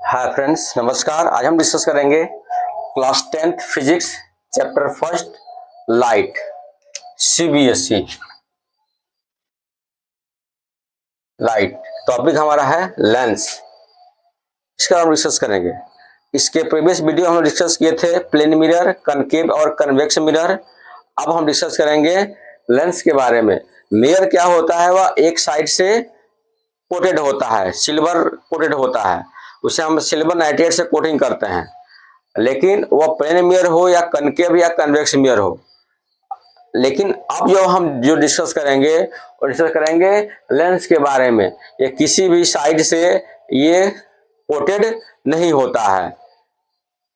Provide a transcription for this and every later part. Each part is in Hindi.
हाय फ्रेंड्स, नमस्कार। आज हम डिस्कस करेंगे class 10th physics chapter first light CBSE. Light topic हमारा है लेंस। इसका हम डिस्कस करेंगे। इसके प्रीवियस वीडियो हम डिस्कस किए थे प्लेन मिरर, कनकेव और कन्वेक्स मिरर। अब हम डिस्कस करेंगे लेंस के बारे में। मिरर क्या होता है? वह एक साइड से कोटेड होता है, सिल्वर कोटेड होता है, उसे हम सिल्वर नाइट्रेट से कोटिंग करते हैं। लेकिन वह प्लेन मिरर हो या कनकेव या कन्वेक्स मिरर हो। लेकिन अब जो डिस्कस करेंगे और डिस्कस करेंगे लेंस के बारे में। ये किसी भी साइड से ये कोटेड नहीं होता है,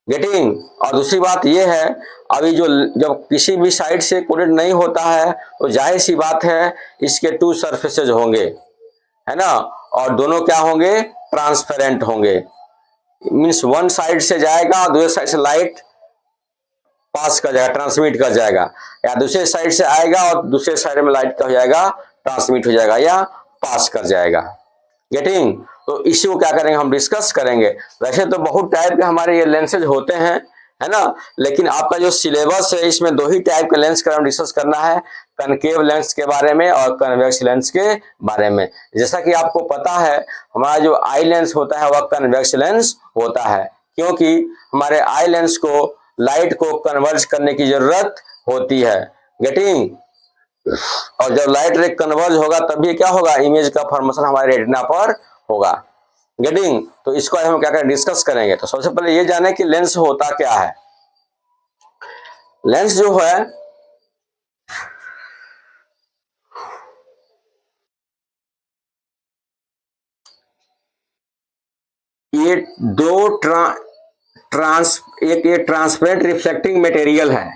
गेटिंग। और दूसरी बात ये है, अभी जब किसी भी साइड से कोटेड नहीं होता है तो जाहिर सी बात है इसके टू सरफेसेज होंगे, है ना। और दोनों क्या होंगे? ट्रांसपेरेंट होंगे। मीन्स वन साइड से जाएगा, दूसरे साइड से लाइट पास कर जाएगा, ट्रांसमिट कर जाएगा, या दूसरे साइड से आएगा और दूसरे साइड में लाइट का हो जाएगा, ट्रांसमिट हो जाएगा या पास कर जाएगा, गेटिंग। तो इसी को क्या करेंगे, हम डिस्कस करेंगे। वैसे तो बहुत टाइप के हमारे ये लेंसेज होते हैं, है ना। लेकिन आपका जो सिलेबस है इसमें दो ही टाइप के लेंस का हम डिस्कस करना है, कनकेव लेंस के बारे में और कन्वेक्स लेंस के बारे में। जैसा कि आपको पता है हमारा जो आई लेंस होता है वह कन्वेक्स लेंस होता है, क्योंकि हमारे आई लेंस को लाइट को कन्वर्ज करने की जरूरत होती है, गेटिंग। और जब लाइट रे कन्वर्ज होगा तभी क्या होगा, इमेज का फॉर्मेशन हमारे रेटिना पर होगा, गेटिंग। तो इसको हम क्या करें, डिस्कस करेंगे। तो सबसे पहले ये जाने कि लेंस होता क्या है। लेंस जो है ये एक ये ट्रांसपेरेंट रिफ्लेक्टिंग मटेरियल है।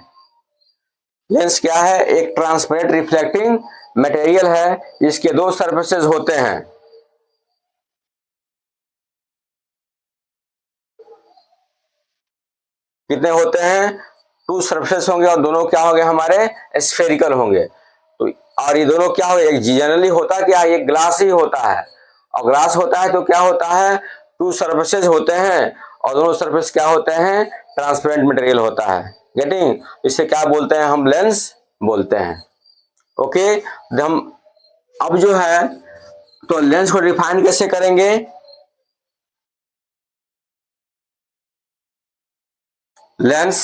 लेंस क्या है? एक ट्रांसपेरेंट रिफ्लेक्टिंग मटेरियल है। इसके दो सरफेसेस होते हैं। कितने होते हैं? टू सरफेस होंगे और दोनों क्या होंगे, हमारे स्फेरिकल होंगे। तो और ये दोनों क्या हो, एक जनरली होता क्या है, ये ग्लास ही होता है। और ग्लास होता है तो क्या होता है, टू सरफेसेज होते हैं और दोनों सरफेस क्या होते हैं, ट्रांसपेरेंट मटेरियल होता है, गेटिंग। इसे क्या बोलते हैं, हम लेंस बोलते हैं। ओके, हम अब जो है तो लेंस को डिफाइन कैसे करेंगे। Lens,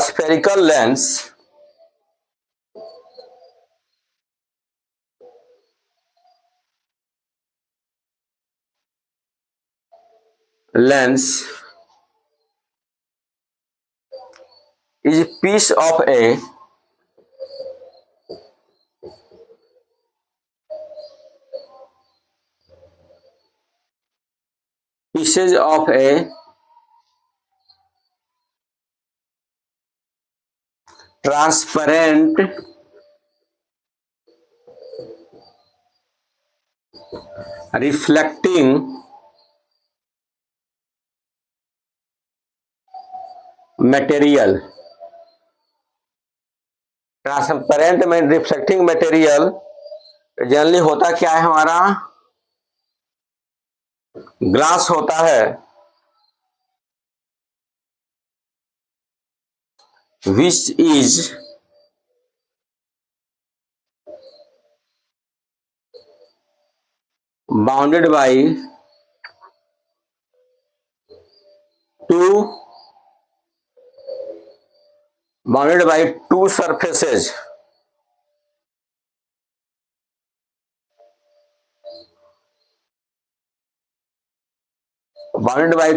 spherical lens lens is a piece of a pieces of a transparent reflecting material। Transparent में रिफ्लेक्टिंग मटेरियल जनरली होता क्या है, हमारा ग्लास होता है, which is bounded by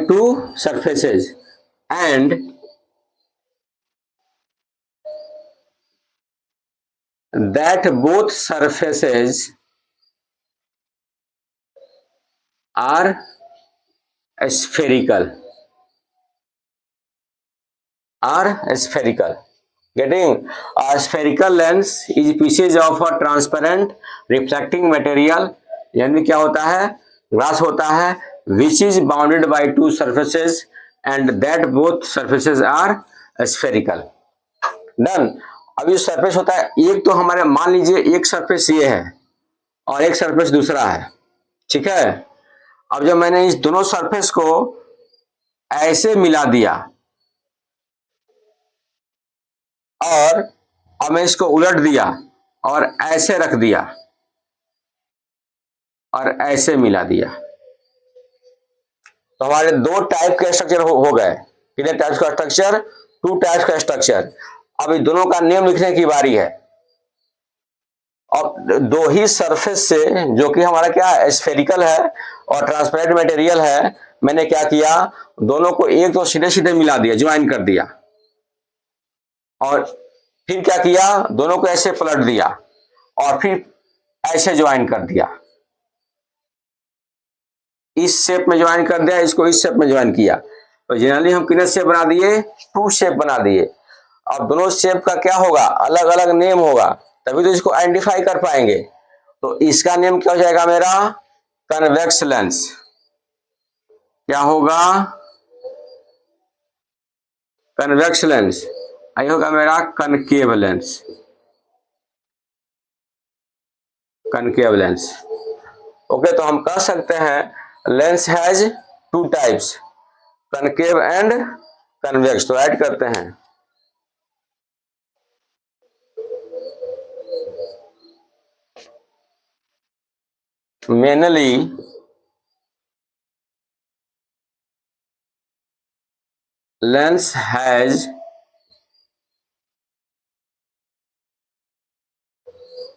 two surfaces, and that both surfaces are spherical, getting। A spherical lens is pieces of a transparent reflecting material, यानी क्या होता है, ग्लास होता है, which is bounded by two surfaces and that both surfaces are spherical। Done. अब ये सरफेस होता है, एक तो हमारे मान लीजिए एक सरफेस ये है और एक सरफेस दूसरा है, ठीक है। अब जब मैंने इस दोनों सरफेस को ऐसे मिला दिया और अब मैं इसको उलट दिया और ऐसे रख दिया और ऐसे मिला दिया, तो हमारे दो टाइप के स्ट्रक्चर हो गए। कितने टाइप्स का स्ट्रक्चर? टू टाइप्स का स्ट्रक्चर। अब इन दोनों का नेम लिखने की बारी है। और दो ही सरफेस से, जो कि हमारा क्या है, स्फेरिकल है और ट्रांसपेरेंट मटेरियल है, मैंने क्या किया, दोनों को एक तो सीधे सीधे मिला दिया, ज्वाइन कर दिया, और फिर क्या किया, दोनों को ऐसे पलट दिया और फिर ऐसे ज्वाइन कर दिया, इस शेप में ज्वाइन कर दिया, इसको इस शेप में ज्वाइन किया। तो जनरली हम कितने शेप बना दिए? टू शेप बना दिए। अब दोनों शेप का क्या होगा, अलग अलग नेम होगा, तभी तो इसको आइडेंटिफाई कर पाएंगे। तो इसका नेम क्या हो जाएगा मेरा? Convex lens. क्या होगा? Convex lens. आई होगा मेरा concave lens. Concave lens. Okay, तो हम कह सकते हैं lens has two types, concave and convex. तो ऐड करते हैं, mainly lens has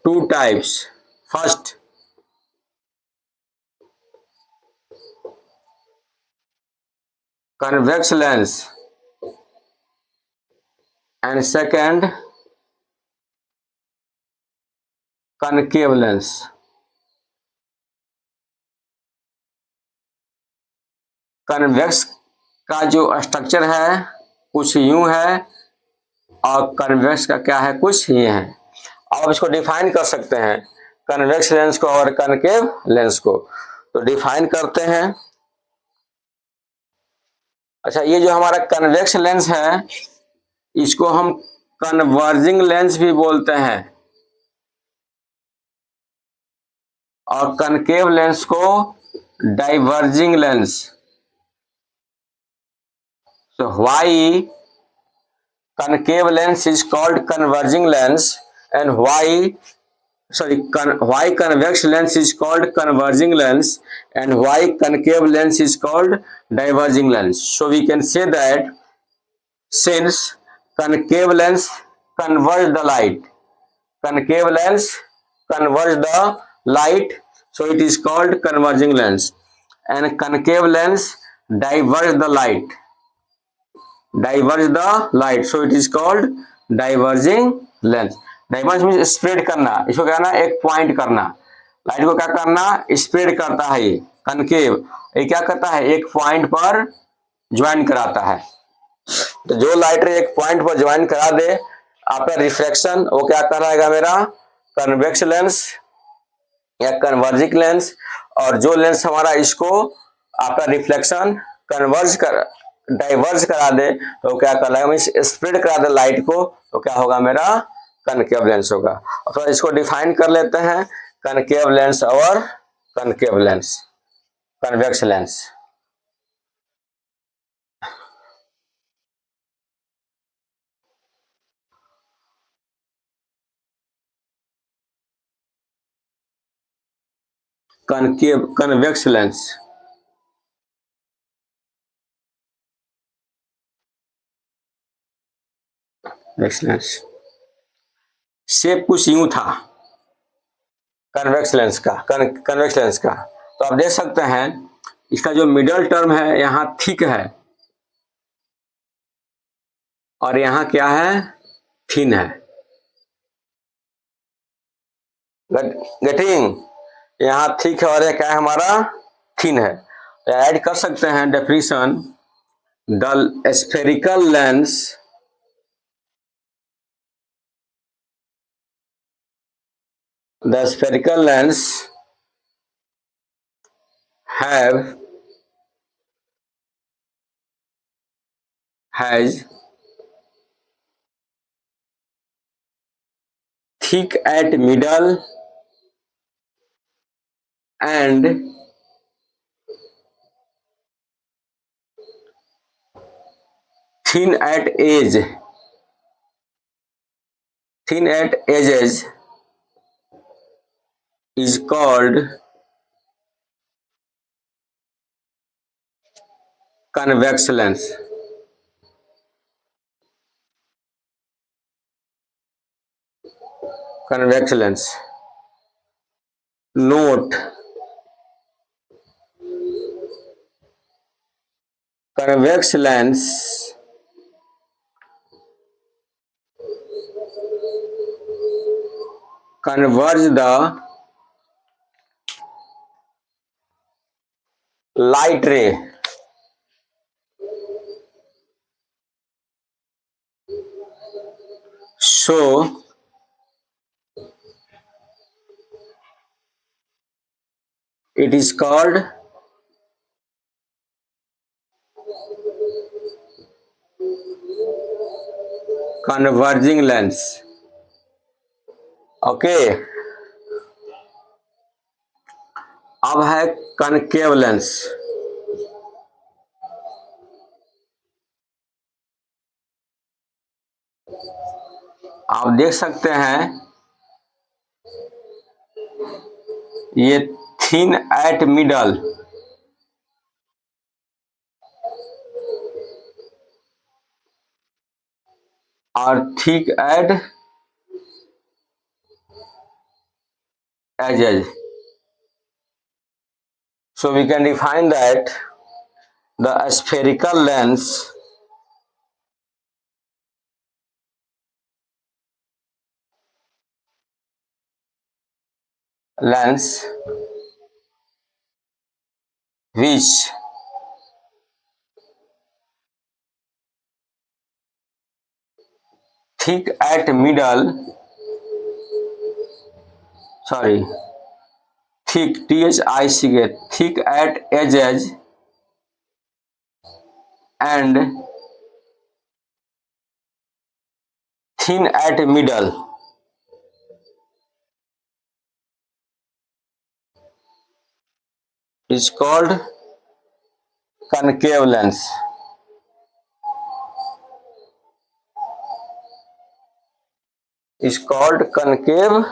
two types. First, convex lens, and second, concave lens. Convex का जो स्ट्रक्चर है कुछ यूं है और कन्वेक्स का क्या है, कुछ ये है। अब इसको डिफाइन कर सकते हैं, कन्वेक्स लेंस को और कनकेव लेंस को। तो डिफाइन करते हैं। अच्छा, ये जो हमारा कन्वेक्स लेंस है इसको हम कन्वर्जिंग लेंस भी बोलते हैं, और कनकेव लेंस को diverging lens. So why concave lens is called converging lens, and why convex lens is called converging lens, and why concave lens is called diverging lens? So we can say that since concave lens converge the light, concave lens converge the light, so it is called converging lens, and concave lens diverge the light, diverge the light, so it is called diverging lens. Diverge mean spread करना, इसको क्या करना, एक पॉइंट करना। लाइट को क्या करना, स्प्रेड करता है। ये कनकेव, ये क्या करता है, एक पॉइंट पर ज्वाइन कराता है। तो जो लाइट रे एक पॉइंट पर ज्वाइन करा दे, आपका रिफ्लेक्शन वो क्या कराएगा, मेरा कन्वेक्स लेंस या कन्वर्जिंग लेंस। और जो लेंस हमारा इसको आपका रिफ्लेक्शन कन्वर्ज कर डाइवर्ज करा दे, तो क्या कराएगा, मीन स्प्रेड करा दे लाइट को, तो क्या होगा, मेरा कनकेव लेंस होगा। तो इसको डिफाइन कर लेते हैं, कनकेव लेंस और concave lens, convex lens. Concave convex lens, lens shape कुछ यूं था कन्वेक्स लेंस का, कन्वेक्स लेंस का। तो आप देख सकते हैं इसका जो मिडल टर्म है यहाँ थिक है और यहाँ क्या है, थिन है। गेटिंग, यहाँ थिक है और ये क्या है, हमारा थिन है। तो ऐड कर सकते हैं definition, the spherical lens the spherical lens have has thick at middle and thin at edges is called convex lens. Convex lens. Note, convex lens converge the light ray so it is called converging lens. Okay, अब है कनकेव लेंस. आप देख सकते हैं ये थिन एट मिडल और thick eight edges. So we can define that the spherical lens which thick at middle, sorry, thick, thick, thick at edges and thin at middle is called concave lens. Is called concave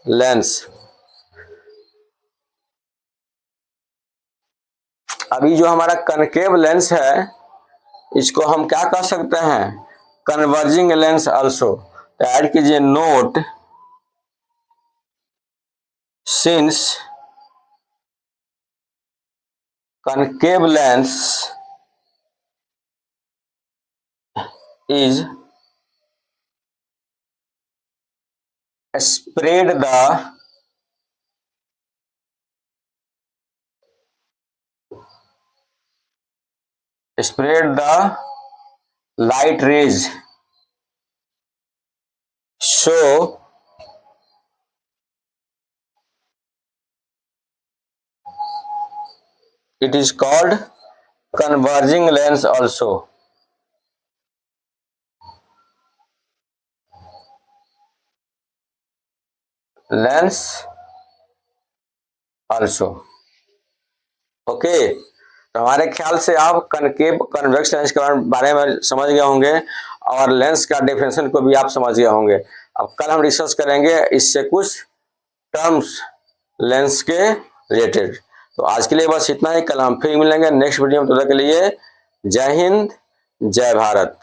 lens. अभी जो हमारा कनकेव लेंस है इसको हम क्या कह सकते हैं, कन्वर्जिंग लेंस आल्सो. तो ऐड कीजिए note, since concave lens is spread the light rays so it is called converging lens also. Lens also. Okay, तो हमारे ख्याल से आप कनकेव कन्वेक्स लेंस के बारे में समझ गए होंगे और लेंस का डेफिनेशन को भी आप समझ गए होंगे. अब कल हम डिस्कस करेंगे इससे कुछ टर्म्स लेंस के रिलेटेड. तो आज के लिए बस इतना ही. कल हम फिर मिलेंगे नेक्स्ट वीडियो में. तब तक के लिए जय हिंद, जय भारत.